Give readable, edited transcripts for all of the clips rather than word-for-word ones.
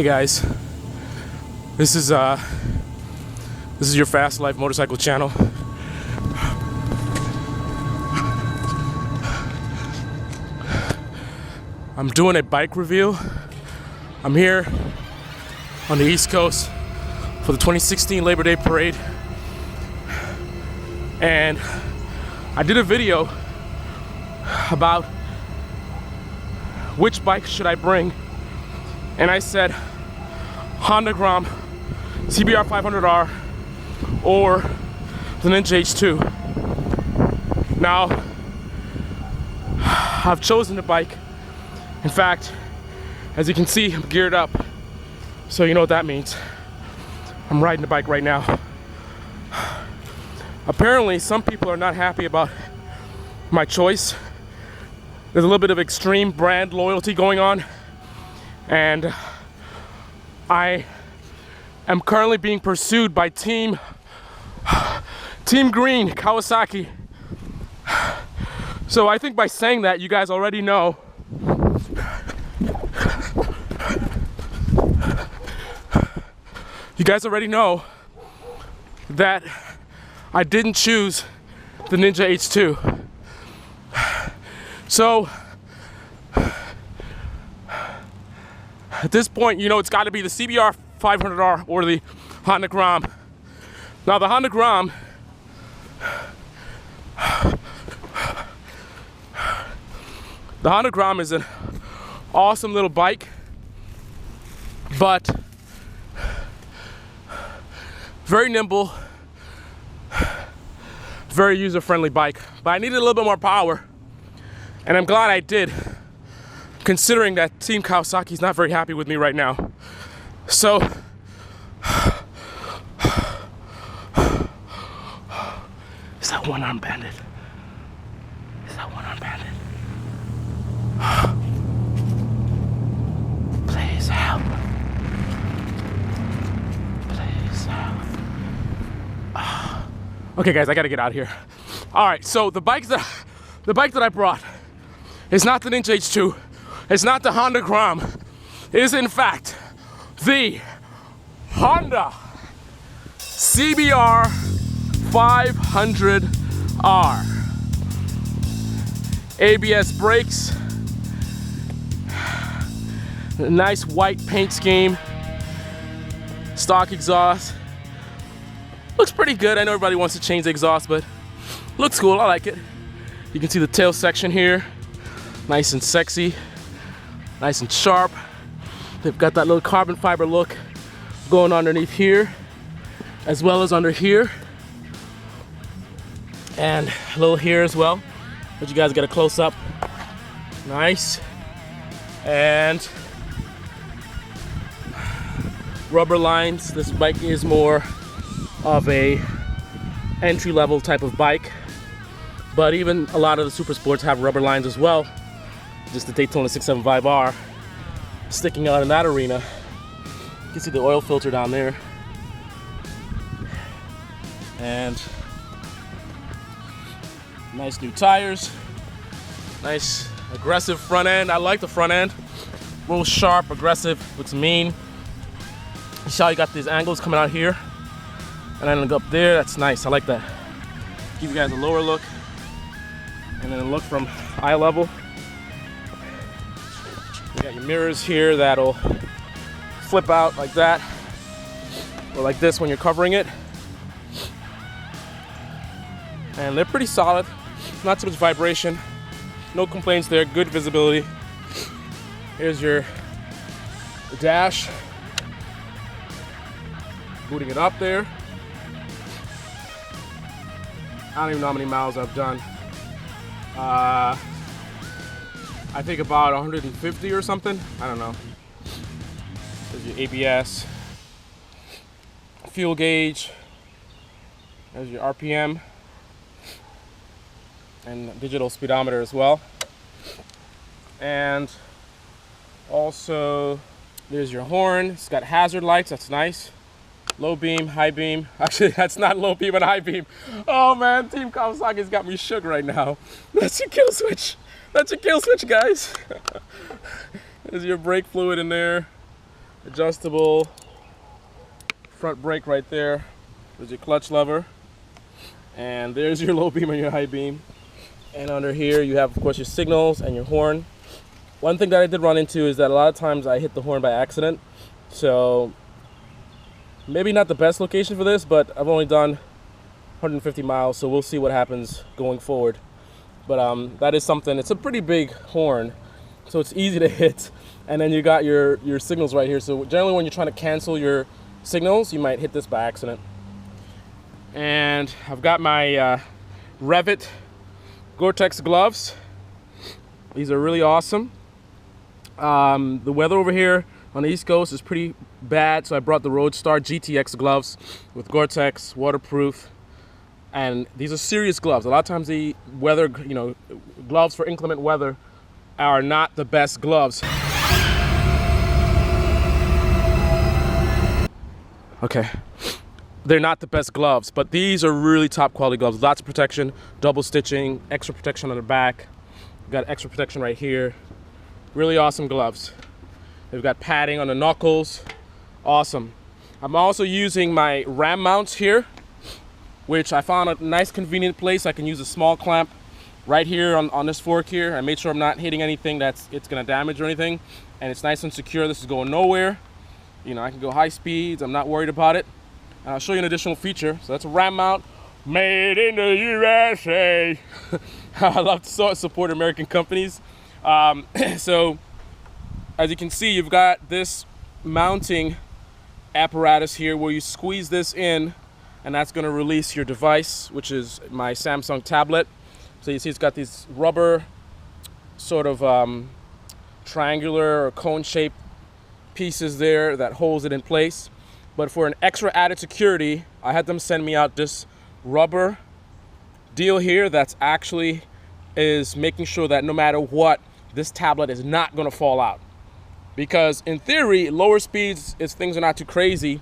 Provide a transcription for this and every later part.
Hey guys, this is your Fast Life Motorcycle channel. I'm doing a bike review. I'm here on the East Coast for the 2016 Labor Day Parade, and I did a video about which bike should I bring, and I said Honda CBR 500R or the Ninja H2. Now, I've chosen the bike. In fact, as you can see, I'm geared up, so you know what that means. I'm riding the bike right now. Apparently, some people are not happy about my choice. There's a little bit of extreme brand loyalty going on, and I am currently being pursued by Team Green, Kawasaki. So I think by saying that, you guys already know that I didn't choose the Ninja H2. So at this point, you know it's got to be the CBR 500R or the Honda Gram. Now the Honda Gram is an awesome little bike, but very nimble, very user-friendly bike. But I needed a little bit more power, and I'm glad I did, considering that Team Kawasaki is not very happy with me right now. So is that one arm banded? Is that one arm banded? Please help. Please help. Okay guys, I gotta get out of here. All right, so the bike that I brought is not the Ninja H2. It's not the Honda Gram. It is in fact the Honda CBR 500R. ABS brakes, a nice white paint scheme, stock exhaust. Looks pretty good. I know everybody wants to change the exhaust, but looks cool. I like it. You can see the tail section here, nice and sexy, nice and sharp. They've got that little carbon fiber look going underneath here, as well as under here, and a little here as well. But you guys get a close up. Nice. And rubber lines. This bike is more of a entry-level type of bike, but even a lot of the super sports have rubber lines as well. Just the Daytona 675R sticking out in that arena. You can see the oil filter down there, and nice new tires, nice aggressive front end. I like the front end, a little sharp, aggressive, looks mean. You saw you got these angles coming out here, and then look up there. That's nice. I like that. Give you guys a lower look, and then a look from eye level. You got your mirrors here that'll flip out like that, or like this when you're covering it. And they're pretty solid. Not too much vibration. No complaints there. Good visibility. Here's your dash. Booting it up there. I don't even know how many miles I've done. I think about 150 or something. I don't know. There's your ABS. Fuel gauge. There's your RPM. And digital speedometer as well. And also there's your horn. It's got hazard lights. That's nice. Low beam, high beam. Actually, that's not low beam and high beam. Oh man, Team Kawasaki's got me shook right now. That's your kill switch. That's your kill switch, guys. There's your brake fluid in there. adjustable front brake right there. There's your clutch lever. And there's your low beam and your high beam. And under here you have, of course, your signals and your horn. One thing that I did run into is that a lot of times I hit the horn by accident. So maybe not the best location for this, but I've only done 150 miles, so we'll see what happens going forward. But that is something. It's a pretty big horn, so it's easy to hit. And then you got your signals right here. So generally when you're trying to cancel your signals, you might hit this by accident. And I've got my Revit Gore-Tex gloves. These are really awesome. The weather over here on the East Coast is pretty bad, so I brought the Roadstar GTX gloves with Gore-Tex, waterproof, and these are serious gloves. A lot of times the weather, gloves for inclement weather are not the best gloves. Okay. They're not the best gloves, but these are really top quality gloves. Lots of protection, double stitching, extra protection on the back. We've got extra protection right here. Really awesome gloves. They've got padding on the knuckles. Awesome. I'm also using my ram mounts here, which I found a nice convenient place. I can use a small clamp right here on this fork here. I made sure I'm not hitting anything that's gonna damage or anything. And it's nice and secure. This is going nowhere. I can go high speeds. I'm not worried about it. And I'll show you an additional feature. So that's a ram mount, made in the USA. I love to support American companies. So as you can see, you've got this mounting apparatus here where you squeeze this in, and that's going to release your device, which is my Samsung tablet. So you see it's got these rubber sort of triangular or cone shaped pieces there that holds it in place. But for an extra added security, I had them send me out this rubber deal here that's actually is making sure that no matter what, this tablet is not going to fall out. Because in theory, lower speeds, if things are not too crazy,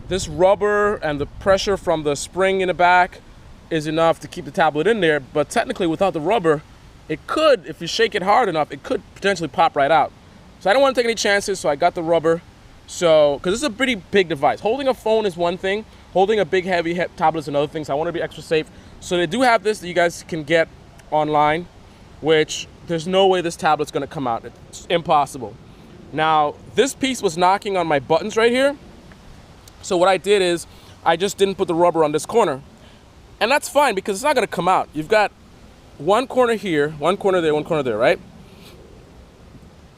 this rubber and the pressure from the spring in the back is enough to keep the tablet in there. But technically, without the rubber, it could, if you shake it hard enough, it could potentially pop right out. So I don't want to take any chances, so I got the rubber. So, because this is a pretty big device. Holding a phone is one thing. Holding a big, heavy tablet is another thing. So I want to be extra safe. So they do have this that you guys can get online, which there's no way this tablet's going to come out. It's impossible. Now, this piece was knocking on my buttons right here. So what I did is I just didn't put the rubber on this corner. And that's fine because it's not going to come out. You've got one corner here, one corner there, right?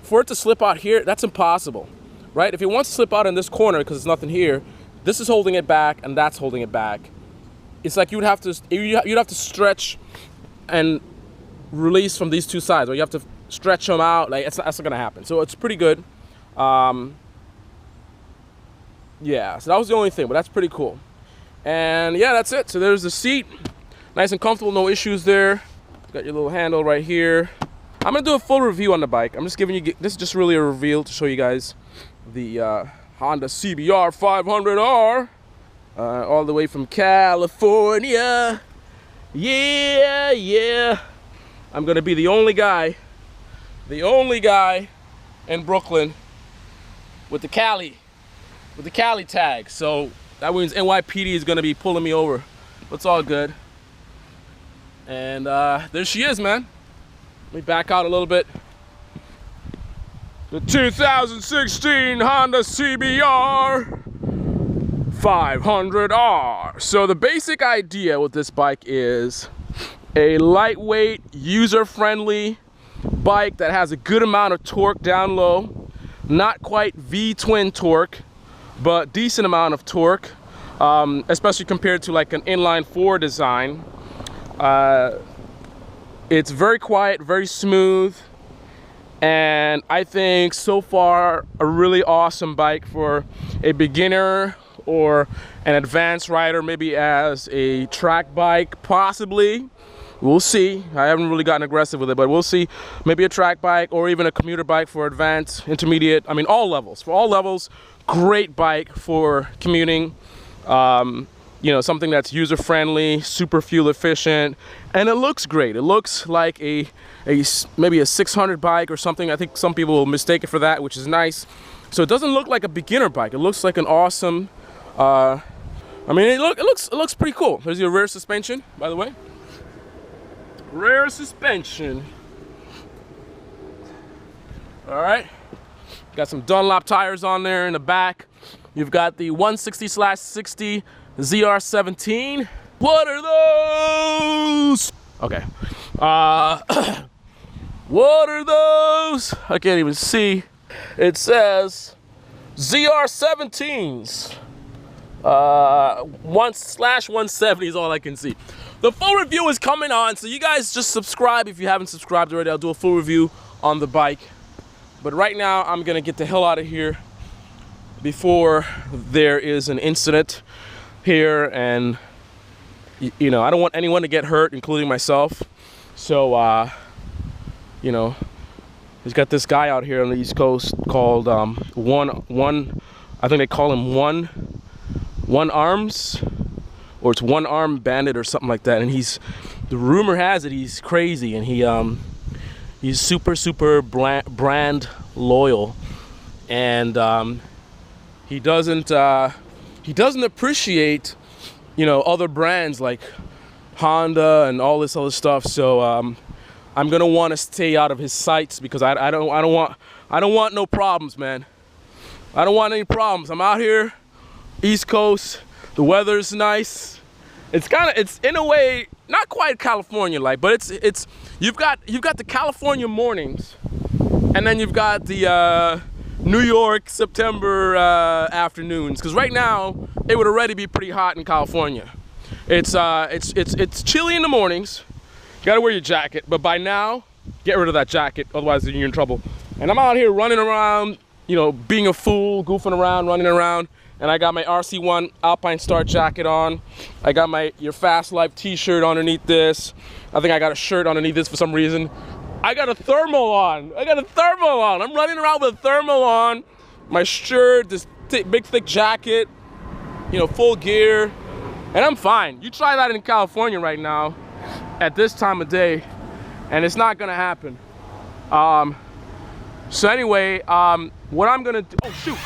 For it to slip out here, that's impossible. Right? If it wants to slip out in this corner because there's nothing here, this is holding it back and that's holding it back. It's like you'd have to stretch and release from these two sides, or you have to stretch them out. Like that's not gonna happen. So it's pretty good. Yeah. So that was the only thing, but that's pretty cool. And yeah, that's it. So there's the seat, nice and comfortable, no issues there. Got your little handle right here. I'm gonna do a full review on the bike. I'm just giving you, this is just really a reveal to show you guys the Honda CBR 500R, all the way from California. Yeah. I'm gonna be the only guy in Brooklyn with the Cali tag. So that means NYPD is gonna be pulling me over. But it's all good. And there she is, man. Let me back out a little bit. The 2016 Honda CBR 500R. So the basic idea with this bike is a lightweight, user-friendly bike that has a good amount of torque down low. Not quite V-twin torque, but decent amount of torque, especially compared to like an inline-4 design. It's very quiet, very smooth. And I think so far a really awesome bike for a beginner or an advanced rider, maybe as a track bike, possibly. We'll see. I haven't really gotten aggressive with it, but we'll see. Maybe a track bike or even a commuter bike for advanced, intermediate. I mean, all levels. For all levels, great bike for commuting. You know, something that's user-friendly, super fuel efficient, and it looks great. It looks like maybe a 600 bike or something. I think some people will mistake it for that, which is nice. So it doesn't look like a beginner bike. It looks like an awesome, I mean, it looks pretty cool. There's your rear suspension, by the way. Rear suspension. All right. Got some Dunlop tires on there in the back. You've got the 160/60 ZR17. What are those? Okay. What are those? I can't even see. It says ZR17s. 1/170 is all I can see. The full review is coming on, so you guys just subscribe if you haven't subscribed already. I'll do a full review on the bike. But right now, I'm gonna get the hell out of here before there is an incident here, and you know, I don't want anyone to get hurt, including myself. So, you know, he's got this guy out here on the East Coast called I think they call him One Arms, or it's One Arm Bandit or something like that. And the rumor has it he's crazy, and he's super brand loyal, and he doesn't appreciate, you know, other brands like Honda and all this other stuff. So I'm gonna want to stay out of his sights, because I don't want no problems, man. I don't want any problems. I'm out here, East Coast. The weather's nice. It's in a way not quite California like, but it's you've got the California mornings, and then you've got the New York September afternoons. Because right now it would already be pretty hot in California. It's chilly in the mornings. You gotta wear your jacket, but by now, get rid of that jacket, otherwise you're in trouble. And I'm out here running around, you know, being a fool, goofing around, running around. And I got my RC1 Alpine Star jacket on. I got my Your Fast Life t-shirt underneath this. I think I got a shirt underneath this for some reason. I got a thermal on. I'm running around with a thermal on. My shirt, this big thick jacket, you know, full gear. And I'm fine. You try that in California right now at this time of day, and it's not gonna happen. So anyway, what I'm gonna do, oh shoot.